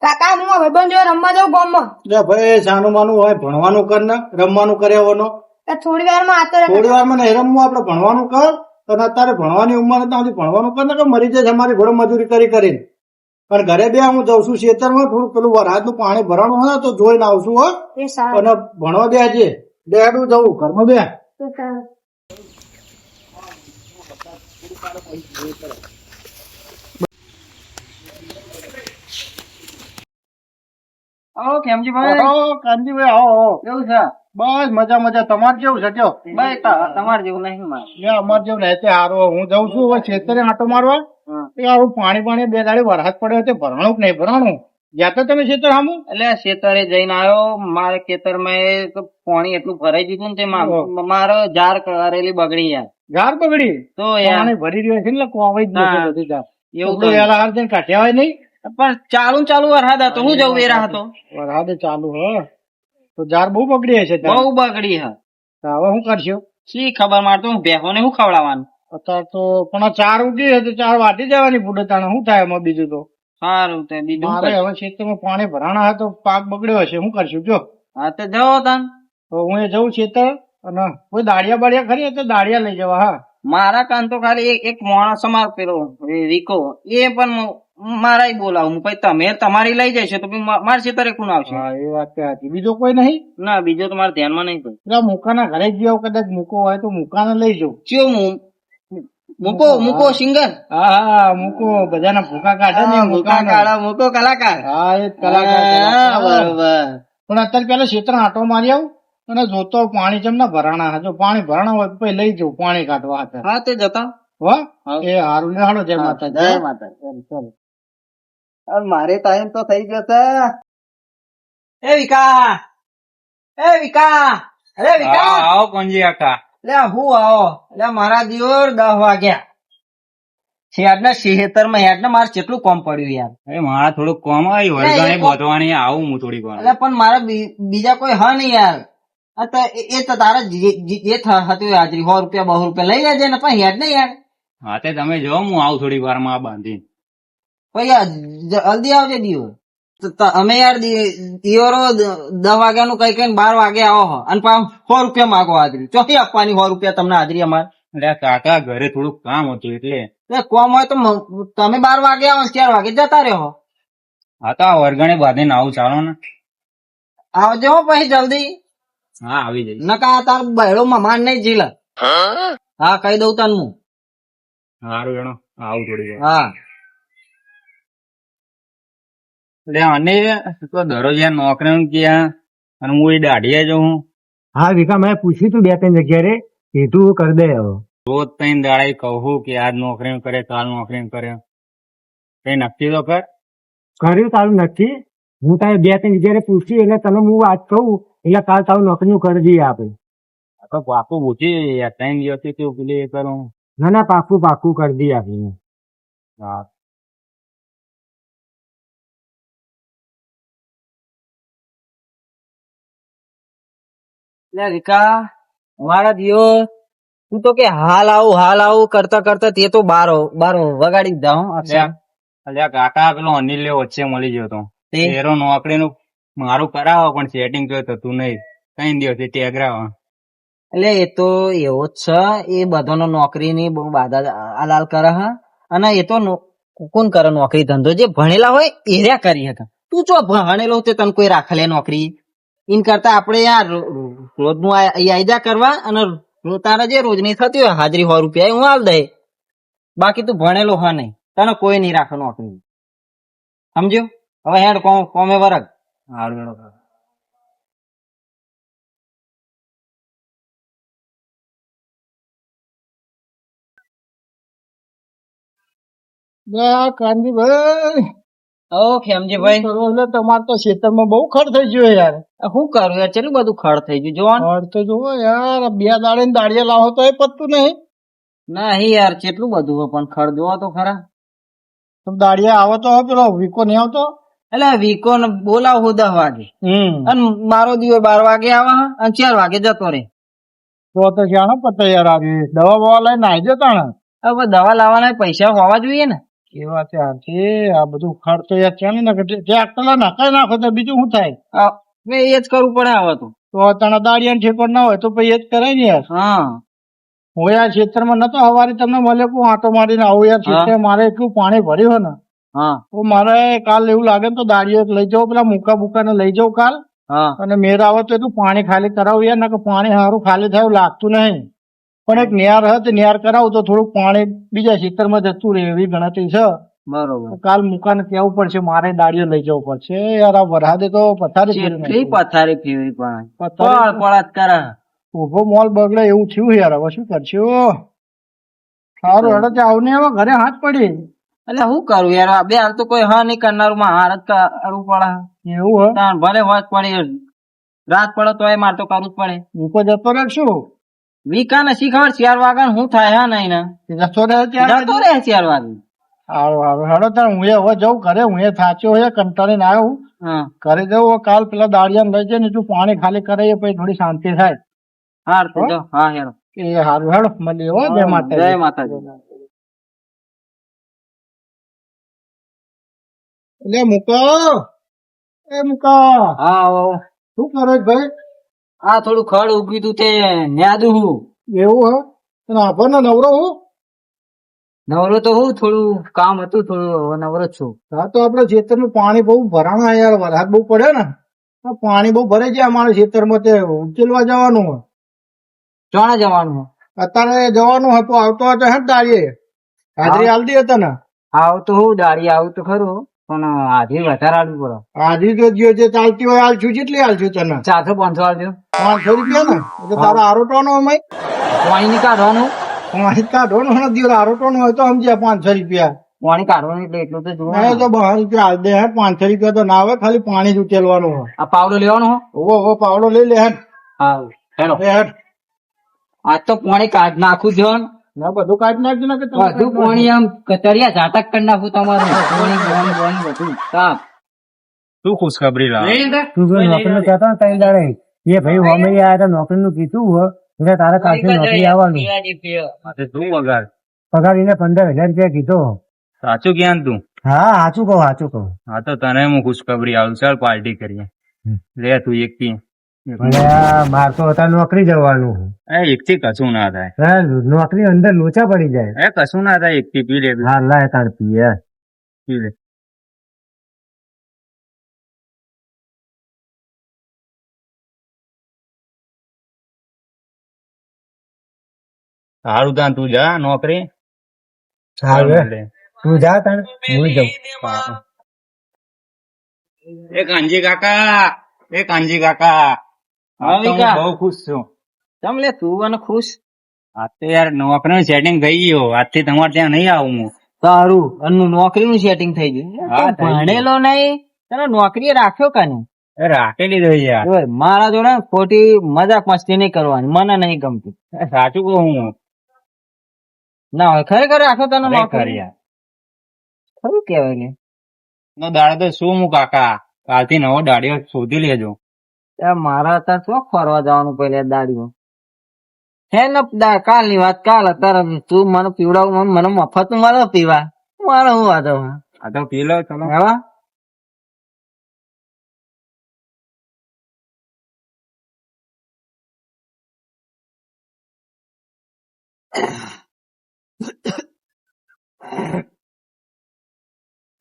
કાકા હું આ ભાઈબંધ જોડે રમવા જાઉં ગામમાં. લે ભાઈ સાનું માનું હોય ભણવાનું કર ને રમવાનું કરે હોવાનો થોડી વારમાં આતો રહે. થોડી વાર માં નહીં રમવું આપડે ભણવાનું કર અને અત્યારે ભણવાની ઉંમર હતી ભણવાનું કર ને કે મરી જાય અમારી ઘોડે મજૂરી કરીને પણ ઘરે બે હું જઉં છું ખેતરમાં થોડું પેલું વરસાદનું પાણી ભરવાનું હોય તો જોઈને આવશું હો એ સારું. અને ભણવા બે છે બેડું જવું ઘરમાં બે એ સારું. આવો ખેમજીભાઈ. કાનજીભાઈ આવો કેવું છે? બસ મજા મજા તમારે કેવું છે કયો ભાઈ તમારે જેવું નહીં મારે. અમારે જેવું નહીં તે હારો હું જઉં છું હવે ખેતરે આંટો મારવા એ આવું પાણી બે દાડે વરસાદ પડ્યો તે ભરવાનું કે નહીં ભરવાનું જ્યાં તો તમે ખેતર સામું એટલે ખેતરે જઈને આવ્યો. મારે ખેતરમાં પાણી એટલું ભરાઈ દીધું ને તે મારો ઝાર કરેલી બગડી યાર. ગાર પકડી તો યાર પાણી ભરી રહ્યો છે એટલે કોવાઈ જ નથી હા. બધી જાત. એવું એટલું વહેલા હાર જઈને કાઢ્યા હોય નહીં પણ ચાલુ વરસાદ હતો. હું જવું વેરા હતો. વરસાદ ચાલુ હ તો જાર બહુ બગડી હશે ત્યાં. બહુ બગડી હા. તો હવે શું કરશો શી ખબર મારતો હું ભેહોને શું ખવડાવવાનું. અત્યારે તો પણ આ ચાર ઉગી છે તો ચાર વાટી જવાની ફૂટે તાણે શું થાય એમાં બીજું તો સારું તે બીજું મારે કઈ. હવે ખેતરમાં પાણી ભરાણા હોય તો પાક બગડ્યો હશે શું કરશું જો હા તે જાઓ તાન. તો હું એ જઉં ખેતર અને કોઈ દાળિયા બાળિયા ખરી તો દાળિયા લઈ જવા હા મારા કાન તો ખાલી એક માણસ અમાર પેલો રીકો એ પણ મારા બોલાવું પછી તમે તમારી લઈ જશો તો મારા ખેતરે કોણ આવશે? હા એ વાત તો સાચી બીજો કોઈ નહીં ના બીજો તો મારા ધ્યાનમાં નહીં કોઈ. પેલા મુકાના ઘરે જ જાવ કદાચ મૂકો હોય તો મુકાને લઈ જાઉં ચિયો મૂકો સિંગર. હા હા મૂકો બધાના ભૂકા કાઢે ને મૂકા કાળા મૂકો કલાકાર. હા એ જ કલાકાર હા, બરોબર. પણ અત્યારે પેલા ક્ષેત્ર આંટો મારી આવું અને જોતો પાણી જેમ ના ભરાણા જો પાણી ભરાણા હોય તો પછી લઈ જવું પાણી કાઢવા હાથે હા તે જતા. હો એ હારું ને હાલો જય માતા જય માતા. મારે ટાઈમ તો થઈ જશે. એ વિકા અરે વિકા આવો પંજી કાકા. લે હું આવો લે મારા દિયોર 10 વાગ્યા શેડના ખેતરમાં હેડને મારે કેટલું કોમ પડ્યું યાર. અરે મારા થોડુંક કોમ આવ્યું વળગાણી બોધવાની આવું હું થોડીક વાર. એટલે પણ મારે બીજા કોઈ હ નહીં યાર. આ તો એ તો તારે જે હતું હાજરી 100 રૂપિયા 200 રૂપિયા લઈ લેજે ને પણ હેડ ને યાર. હા તે તમે જો હું આવું થોડીક વાર માં બાંધી. પછી જલ્દી આવજે દિયોર. અમે યાર દિયોરો 10 વાગ્યાનું કઈ કઈ 12 વાગે આવો હો અને પાછું 100 રૂપિયા માગો હાજરી. ચોથી આપવાની 100 રૂપિયા તમને હાજરી અમારે? એટલે કાકા ઘરે થોડુંક કામ હતું એટલે. કોમ હોય તો તમે 12 વાગે આવો 4 વાગે જતા રહ્યો. હા તો આ વળગાણી બાંધીને આવું ચાલો ને. આવજો હો પછી જલ્દી. હા આવી જઈશ. નકા તાર બહેડો માન નહીં જીલા. હા કહી દઉં તને હું. સારું એનો આવું થોડી વાર. હા એટલે અને તો દરરોજ યાર નોકરી ક્યાં અને હું એ દાઢીએ જઉં હા વિકા મેં પૂછ્યું તું 2-3 જગ્યાએ કીધું કરી દે હવે રોજ 3 દાડા કહું કે આજ નોકરી કરે કાલ નોકરી કરે કઈ નક્કી તો કર. કર્યું તારું નથી હું તારે 2-3 જગ્યાએ પૂછ્યું એટલે તને હું આજ કહું એટલે કાલ તારું નોકરીનું કરી દઈએ આપણે આ તો પાકું પૂછી યાર 3 દિવસથી કેવું પેલી એ કરું. ના પાકું કરી દઈએ આપણે હા વિકા મારા દિયો તું તો કે હાલ આવું કરતા કરતા તે તો બાર વગાડી જાઉં. અલ્યા કાકા પેલો અનિલ વચ્ચે મળી ગયો તો એરો નોકરીનું મારું કરાવો પણ સેટિંગ તો થતું નહીં 3 દિવસથી ટેગરાવો. એટલે એ તો એવો જ છે. એ બધાનો નોકરીની બહુ બાધા આલાલ કરે હા. અને એ તો કોણ કરે નોકરી ધંધો? જે ભણેલા હોય એ રહ્યા કરી હતા. તું ચો ભણેલો તે તને કોઈ રાખે લે નોકરી? ઇન કરતા આપણે યાર રોજનું આયદા કરવા અને તારા જે રોજની થતી હોય હાજરી 100 રૂપિયા હું હાલ દે. બાકી તું ભણેલો હા નહીં તને કોઈ નહીં રાખે નોકરી. સમજ્યો? હવે હેડ કોમે વરગ. સારું એનો કાનજીભાઈ ઓ ખેમજીભાઈ એટલે તમારે તો ખેતરમાં બહુ ખર્ચ થઈ ગયો યાર શું કરું યાર કેટલું બધું ખર્ચ થઈ ગયું જોવાનું. ખર્ચ તો જોવો યાર 2 દાડે દાળિયા લાવો તો એ પતતું નહીં નહીં યાર કેટલું બધું હોય પણ ખર્ચ જોવા તો ખરા. તમે દાળિયા આવો તો પેલો વીકો નહીં આવતો એટલે વીકો ને બોલાવ હું 10 વાગે અને મારો દિવસ 12 વાગે આવે અને 4 વાગે જતો રે. તો શ્યાનો પતે યાર આજે દવા બવા લઈને આવી જતા ને હવે દવા લાવવાના પૈસા હોવા જોઈએ ને. કેવા ત્યાંથી આ બધું ખર્ચ યાર ચાલે ને ટ્રેક્ટર નખાઈ નાખો તો બીજું શું થાય? મેં એ જ કરવું પડે હવે તો. તો તને દાડિયા ઠેકોર ના હોય તો પછી એ જ કરાય ને યાર. હા હું યાર ખેતરમાં નતો હવારે તમને મળે કોઈ આંટો મારીને આવું યાર ખેતર મારે એટલું પાણી ભર્યું હોય ને હા તો મારે કાલ એવું લાગે ને તો દાડિયો લઈ જાઉં પેલા મૂકા બુકા ને લઈ જાઉં કાલ હા અને મેર આવે તો એટલું પાણી ખાલી કરાવું યાર નકર પાણી સારું ખાલી થયું લાગતું નહીં. પણ એક નેર હત નેર કરાવું તો થોડુંક પાણી બીજા ખેતરમાં જતું રહે એવી ગણતરી છે. બરોબર. કાલ મુકાને કેવું પડશે મારે દાડિયો લઈ જવું પડશે યાર. આ વરસાદે તો પથારી ફેરવી કેટલી નાખી. પથારી ફેરવી પણ પથારી પળત કરે. ઉભો મોલ બગડે એવું થયું યાર. હવે શું કરશું? સારું હેડો તે આવ ને હવે ઘરે હાથ પડી. એટલે શું કરું યાર આ બે હાલ તો કોઈ હા નહીં કરનારું માં હાર જ કરવું પડે. એવું હે? તાણ ભલે હોજ પડે રાત પડે તો એ મારે તો કરવું જ પડે. મૂકો જતો રાખશું વીકા ને શી ખબર 4 વાગ્યા શું થાય હા નહીં ને જતો રહે ત્યાં જતો રહે 4 વાગે. સારું સારું હેડો તાર હું હવે જઉં ઘરે. હું થાચ્યો હોય કંટાળીને આવ્યો હું હા ઘરે જવું. કાલ પેલા દાડિયા લઈ જાય ને એટલું પાણી ખાલી કરાવીએ પછી થોડી શાંતિ થાય. હાર તો જો હા હેરો. એ સારું હેડો મળીએ હો. જય માતાજી. જય માતાજી. એટલે મૂકો એ મૂકો હા આવો. શું કરો છો ભાઈ? આ થોડું ખડ ઉગ્યું તું તે ન્યાદું હું. એવું હે? તને આભર ને નવરો હું નવરો તો હું થોડું કામ હતું થોડું હવે નવરો જ છું. હા તો આપડે ખેતરનું પાણી બહુ ભરાણા યાર. વરસાદ બહુ પડે ને આ પાણી બહુ ભરાઈ જાય અમારા ખેતરમાં. તે ઉકેલવા જવાનું હોય. ચોણા જવાનું અત્યારે જવાનું હતું. આવતો હતો હે ને દાડીએ હાજરી આલતી હતા ને. આવું તો હું દાડી આવું તો ખરું પણ આજે વધારે આલવું પડે. હાજરી તો જે ચાલતી હોય આલશું. કેટલી આલશું તને? 400-500 આવજો. 500 રૂપિયા ને એટલે તારો આરોટવાનો અમાય પાણી ની કાઢવાનું. પાણી કાઢવાનો દિવસ આરોટવાનો હોય તો સમજ્યા 500 રૂપિયા. પાણી કાઢવાનું એટલે એટલું તો જોવું ના તો 12 રૂપિયા હાલ દે હે. 500 રૂપિયા તો ના આવે. ખાલી પાણી જ ઉકેલવાનું હોય. આ પાવડો લેવાનો હો. ઓવો પાવડો લઈ લે હે. હા હેલો. લે હે. આજ તો પાણી કાઢ નાખું જો ના બધું કાઢી નાખજો ને કે તમે બધું પાણી આમ કતરિયા ઝાટક કરી નાખું તમારું. પાણી બધું સાફ. શું ખુશખબરી લાવે? તું જો નોકરી કહેતો ને તઈ દાડે એ ભાઈ હોમે આયા તો નોકરી નું કીધું હોય એટલે તારે કાલથી નોકરી આવવાનું. માથે શું વગાડ? પગાર એને 15,000 રૂપિયા કીધો. સાચું ક્યાં તું? હા સાચું કહું સાચું કહું. હા તો તને હું ખુશખબરી આવું. ચાલ પાર્ટી કરીએ. લે તું એક પી. અને આ માર તો હતા નોકરી જવાનું. એક થી કશું ના થાય. હા, નોકરી અંદર લોચા પડી જાય. કશું ના થાય. એક થી પી લે. હા લાય તાર પીએ. પી લે. સારું તાન તું જા નોકરી. સારું તું જા તાણ હું જઉં. એ કાનજી કાકા હા, વિકા. બહુ ખુશ છું. ચમ લે તું અને ખુશ. આજ તો યાર નોકરી સેટિંગ થઈ ગયું. આજથી તમારે ત્યાં નહીં આવું હું. સારું અને નોકરી નું સેટિંગ થઈ ગયું. હા, થઈ ગયું. ભણેલો નહીં તને નોકરી રાખ્યો કાને. રાખેલી તો યાર. જોય, મારા જોડે ખોટી મજાક મસ્તી નહીં કરવાની. મને નહીં ગમતી. સાચું કહું હું. ના હોય ખરેખર રાખ્યો તને ખરેખર નોકરી. યાર. ખરું કેવાય ને. નો દાડો તો શું હું કાકા. કાલથી નવો દાડિયો શોધી લેજો. મારા અત્યારે શું ફરવા જવાનું પહેલા દાડીમાં હે ને કાલ ની વાત કાલ. અત્યારે તું મને પીવડાવું મને મફત મળે પીવા. મારે શું વાંધો આ તો પી લો ચલો. હેવા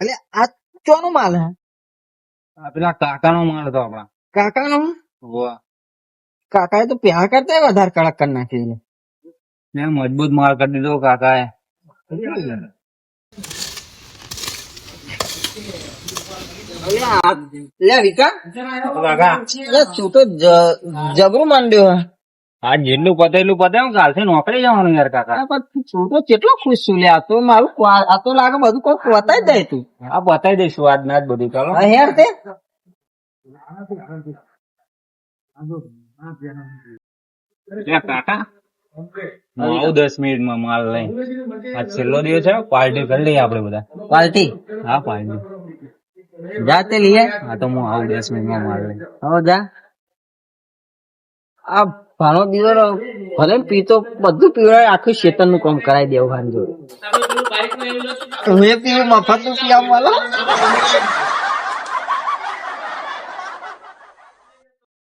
એટલે આ ચોનો માલ હે? આ પેલા કાકા નો માલ હતો આપડા. કાકા નો? વાહ. કાકા તો પ્યાર કરતા વધારે કડક કરી નાખી. મજબૂત માલ કરી દીધો કાકા એ. લે વિકા કાકા તું તો જબરું માંડ્યો. આ જેટલું પતે એટલું પતે. કાલથી નોકરી જવાનું યાર કાકા. તું તો કેટલો ખુશ છું લે. આ તો મારું આ તો લાગે બધું કોઈ બતાવી દે તું. આ બતાવી દઈશું આજ ના જ બધું. ચાલો હેર તે કાકા હું આવું 10 મિનિટમાં માલ લઈ. આજ છેલ્લો દિવસ છે. પાર્ટી કરી લઈએ આપડે બધા. પાર્ટી હા પાર્ટી. જાતે લઈએ. હા તો હું આવું 10 મિનિટમાં માલ લઈ. હવે જા. આ ભાણો દીવર ભલે ને પીતો બધું પીવડાય, આખું શેતન નું કામ કરાવી દેવું ભાન જોડે. હું એ પીવું મફત નું પી આવવાનો.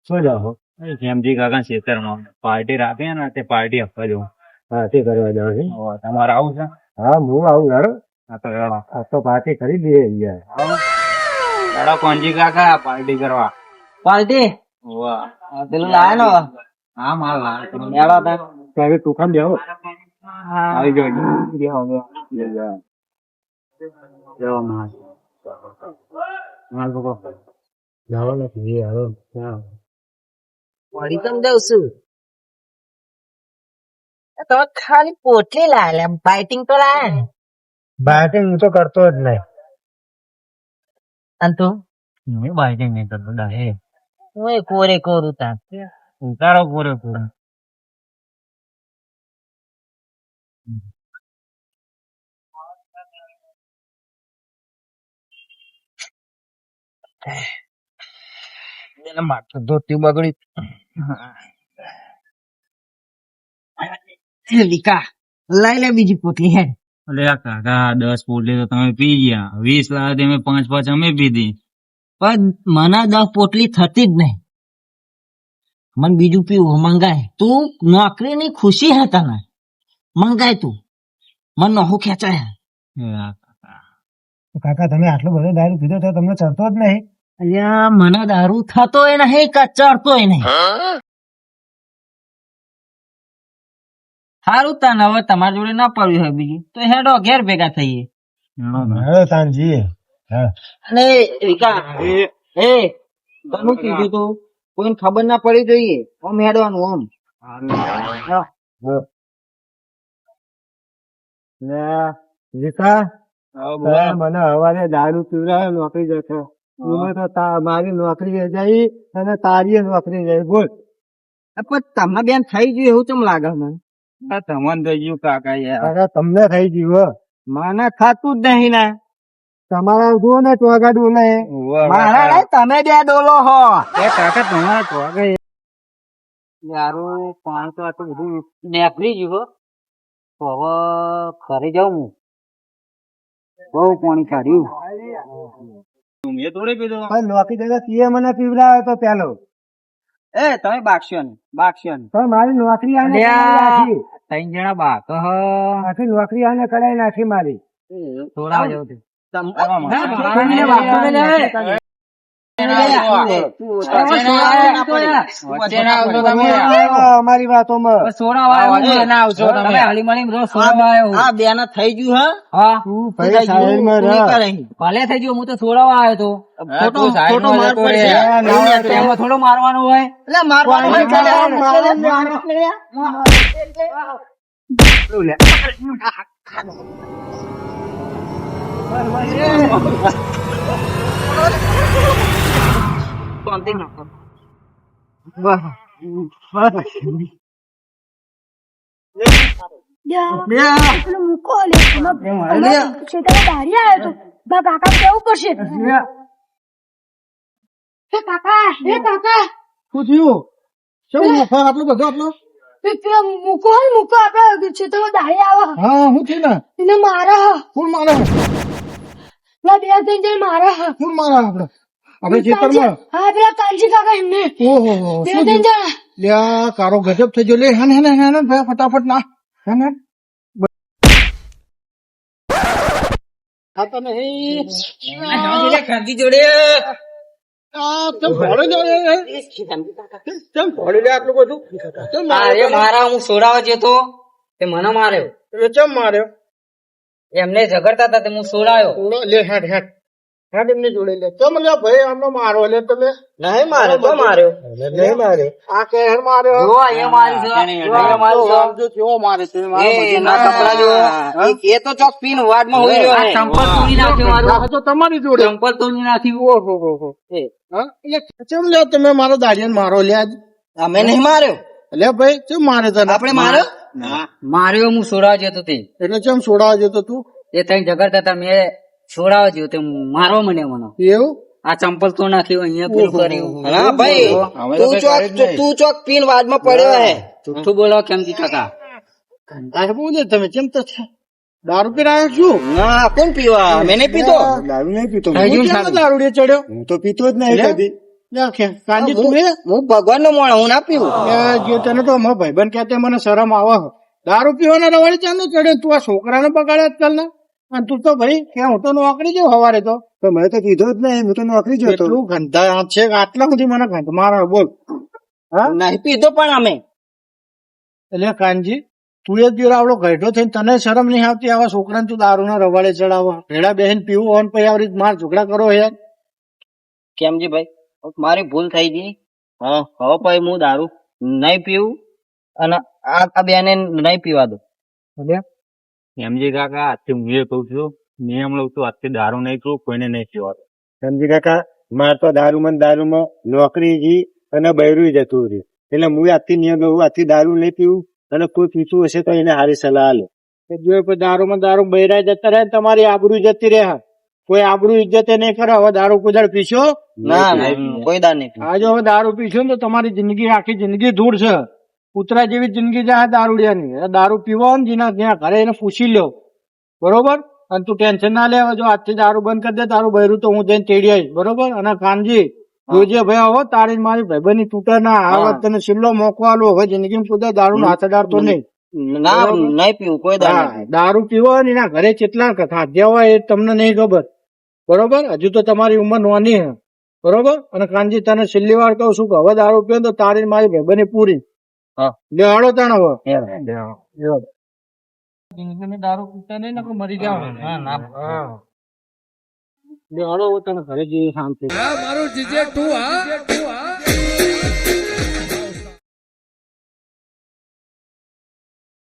શું જાઓ જેમજી કાકા ખેતરમાં પાર્ટી રાખે ને તે પાર્ટી આપવા જવું. હા તે કરવા જાવ છે. તમારે આવું છે? હા હું આવું યાર. હા તો હેડો. આ તો પાર્ટી કરી દઈએ યાર. હેડો કોણજી કાકા પાર્ટી કરવા. પાર્ટી વાહ. પેલું લાયા ને હા માલ લાવે. મેળો તાર. તો હવે તું દેવો. આવી ગયો. જો માલ માલ પકો. જાઓ નથી હવે. વળી તમ દઉં છું. તો ખાલી પોટલી લાયા, ફાઇટિંગ તો લાયા ને. બાટિંગ હું તો કરતો જ નહીં. અને તું? હું બાઈટિંગ નહીં કરતો ડાહે. હું એ કોરે કોરું તાર. ઉતારો પૂરે પૂરો. ધોતી બગડી. લીકા લઈ લે બીજી પોટલી હે. અલે આ કાકા 10 પોટલી તો તમે પી ગયા, 20 લાવ્યા તમે 5 અમે પીધી. પણ મને 10 પોટલી થતી જ નહીં. મને બીજું પીવું મંગાય. તું નોકરીની ખુશી હે તને, મંગાય તું. મને નહોું ખેંચાય. કાકા તમે આટલો બધો દારૂ પીધો તો તમને ચડતો જ નહીં. અલ્યા મને દારૂ થતોય નહીં કે ચડતોય નહીં. સારું તને હવે તમારી જોડે ના પડ્યું હોય બીજું તો હેડો ઘેર ભેગા થઈએ. તાનજી અને વિકા એ તનું કીધું તું કોઈને ખબર ના પડી જોઈએ ઓમ હેડવાનું ઓમ. રીતા મને હવારે દારૂ પીવડાવે નોકરી જશે. મારી નોકરી જઈ અને તારી નોકરી જઈ. બોલ પણ તમને બેન થઈ ગયું એવું ચમ લાગે મને? તમને થઈ ગયું કાકા યાર. કાકા તમને થઈ ગયું. મને થતું જ નહીં ને. તમારા જુઓ ને ચોગા ડોલે. મારા નહીં, તમે બે ડોલો હો. કાકા તમારા ટોગે યારું પાણી તો આટલું બધું નેકળી ગયું હો. તો હવે ઘરે જાઉં હું. બહુ પાણી કાઢ્યું. મેં થોડી પીધો. નોકરી જતા તીએ મને પીવડાવે તો પેલો. એ તમે બાગશો ને પણ મારી નોકરી આને અલ્યા. કરાવી નાખી. 3 જણા બાક હ. આખી નોકરી આને કરાવી નાખી મારી. થોડા જવું અમારી વાતોમાં બેન થઈ ગયું તું ભાઈ સાઈડમાં રહ. ભલે થઈ ગયું. હું તો છોડાવવા આવ્યો હતો. ખોટો માર પડશે. એમાં થોડો મારવાનો હોય. એટલે મારવાનો પેલો મૂકો લે ખેતરમાં દારી આવ્યો તો કાકા કેવું પડશે. હે કાકા શું થયું? શું મફા આટલું બધું આટલું? પેલા મૂકો આપડે ખેતરમાં દારી આવે હા હું થયું ને? એને મારા ફૂલ મારે પેલા 2-3 જણ મારા ફૂલ મારે આપણે ખેતરમાં. હા પેલા કાનજી કાકા એમને ઓહો 2-3 જણ. લ્યા કારો ગજબ થઈ ગયો. લે હે ને ભાઈ ફટાફટ ના હે ને ખાતા નહીં. જોડે કેમ ભોળે જાય? કેમ ભોળે જાય આટલું બધું? કેમ મારે? મારા હું સોડાવા જતો તે મને માર્યો. એટલે કેમ માર્યો? એમને ઝઘડતા હતા તે હું સોડાયો. લે હેડ એમની જોડે લે. કેમ લે ભાઈ આમનો મારો લે તમે? નહીં માર્યો તો માર્યો. નહીં માર્યો. આ કે હેડ માર્યો. જો એ મારી છે. જો કેવો મારે છે. એ તો ચોક પીન વાડમાં હોઈ રહ્યો છે. ચંપલ તોડી નાખ્યો મારું. આ તો તમારી જોડે. ચંપલ તોડી નાખ્યું. ઓહો હા એટલે કેમ લે તમે મારો દાડિયાને મારો લે આજ? અમે નહીં માર્યો. લે ભાઈ કેમ મારે તને? આપણે માર્યો. માર્યો હું સોડાવા જતો તે. એટલે કેમ છોડાવા જતો તું? એ તઈ ઝઘડતા હતા મેં સોડાવા જતો તે મારવા મને એવું? આ ચંપલ તો નાખ્યું અહીંયા પેલું કર્યું હા ભાઈ, તું ચોક પીન વાદમાં પડ્યો હે જુઠ્ઠું બોલો કેમ કી કાકા આ શું છે તમે કેમ તો છે? દારૂ પીને આવ્યો છું? ના કોણ પીવા મેં નહીં પીતો દારૂ નહીં પીતો હું કેમ દારૂડિયો ચડ્યો? હું તો પીતો જ નહીં કદી. યાર, કાંજી તું એ હું ભગવાન નો માણસ હું ના પીવું જે તને તો અમારો ભાઈબંધ કહેતે મને શરમ આવે છે. દારૂ પીવાના રવાડી ચાંદ ચડે તું આ છોકરાને બગાડ્યા જ કરના. અને તું તો ભાઈ કે હું તો નોકરી જઉં હવારે તો તો મેં તો કીધું જ નહીં, હું તો નોકરી જતો. એટલું ગંધા હાથ છે કે આટલા સુધી મને ગંધ મારો બોલ. હા નહીં પીતો પણ અમે એટલે કાનજી તું એ પીવડાવડો ગઢો થઈને તને શરમ નહીં આવતી આવા છોકરાને તું દારૂના રવાડે ચડાવવા ભેડા બેહીને પીવું હોન પછી આવી રીતે માર ઝઘડા કરો યાર. કેમજી ભાઈ મારી ભૂલ થઈ ગઈ હા હવે પછી હું દારૂ નહીં પીવું અને આ બેને નહીં પીવા દો એમજી કાકા આજથી હું એ કઉ છું, નિયમ લઉં છું, આજથી દારૂ નહીં પીવું, કોઈને નહીં પીવાનું. સમજી કાકા, માર તો દારૂમાં નોકરી ગઈ અને બૈરું જતું રહ્યું. એટલે હું આજથી નિયમ લઉં, આજથી દારૂ નહીં પીવું અને કોઈ પીતું હશે તો એને સારી સલાહ આલે. જો પછી દારૂમાં દારૂ બૈરા જતા રહે ને તમારી આબરૂ જતી રહે. કોઈ આબરૂ ઇજ્જત નહીં કરે. હવે દારૂ કુદાડ પીશો ના કોઈ દાર નહીં આ જો હવે દારૂ પીશો ને તો તમારી જિંદગી આખી જિંદગી ધૂળ છે. કૂતરા જેવી જિંદગી જાય દારૂડિયાની. દારૂ પીવો ને જેના જ્યાં ઘરે એને પૂછી લ્યો બરોબર. અને તું ટેન્શન ના લે. જો આજથી દારૂ બંધ કરી દે તારું બૈરું તો હું જઈને તેડી આવીશ બરોબર. અને કાનજી જોજે ભાઈ હવે તારી મારી ભાઈબંધની તૂટે ના. આ વાત તને છેલ્લો મોકો આલો. હવે જિંદગી કુદા દારૂ હાથ અડાડતો નહીં. ના નહીં પીવું કોઈ દાર હા, દારૂ પીવો ને એના ઘરે કેટલા ખાધ્યા હોય એ તમને નહીં ખબર બરોબર. હજુ તો તમારી ઉંમર નોની છે બરોબર. અને કાનજી તને છેલ્લી વાર કહું છું કે હવે દારૂ પીવો તો તારી મારી ભાઈબંધની પૂરી. હા લેવાડો તને હવે હેડ. જિંદગીમાં દારૂ પીતા નહીં ને મરી જાવ. હા ના લેવાડો તને ઘરે જઈએ શાંતિ. મારું જીજે તું હા